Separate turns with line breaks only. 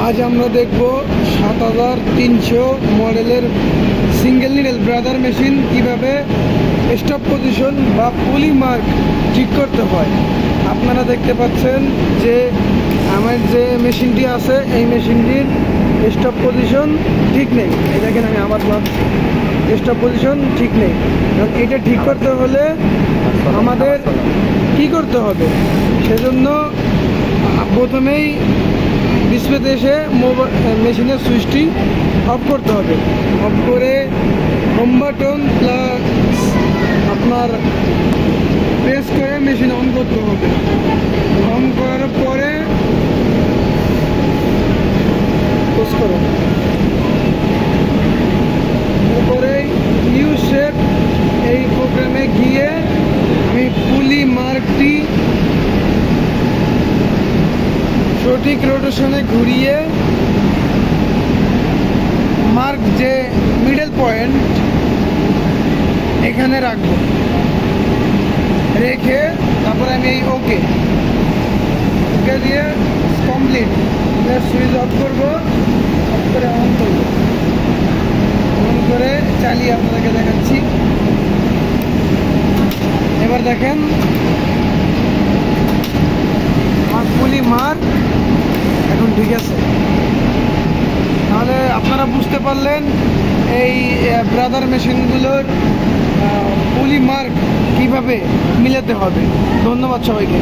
আজ আমরা দেখব 7300 মডেলের সিঙ্গেল নিডেল ব্রাদার মেশিন কিভাবে স্টপ পজিশন বা পুলি মার্ক ঠিক করতে হয়। আপনারা দেখতে পাচ্ছেন যে আমার যে মেশিনটি আছে এই মেশিনটির স্টপ পজিশন ঠিক নেই। এই দেখেন আমি আবার ভাবছি স্টপ পজিশন ঠিক নেই। এটা ঠিক করতে হলে আমাদের কি করতে হবে, সেজন্য প্রথমেই ডিসপ্লেতে এসে মেশিনের সুইচটি অফ করতে হবে। অফ করে হোম বাটন প্লাস আপনার প্রেস করে মেশিন অন করতে হবে। অন করার পরে পোজ করো, তারপরে নিউ শেপ এই প্রোগ্রামে গিয়ে আমি পুলি মার্কটি সঠিক রোটেশনে ঘুরিয়ে মার্ক যে মিডল পয়েন্ট এখানে রাখবো, রেখে তারপরে আমি এই ওকে দিয়ে কমপ্লিট সুইচ অফ করবো। অফ করে অন করবো, অন করে চালিয়ে আপনাদেরকে দেখাচ্ছি। এবার দেখেন পুলি মার্ক এখন ঠিক আছে। তাহলে আপনারা বুঝতে পারলেন এই ব্রাদার মেশিনগুলোর পুলি মার্ক কিভাবে মিলাতে হবে। ধন্যবাদ সবাইকে।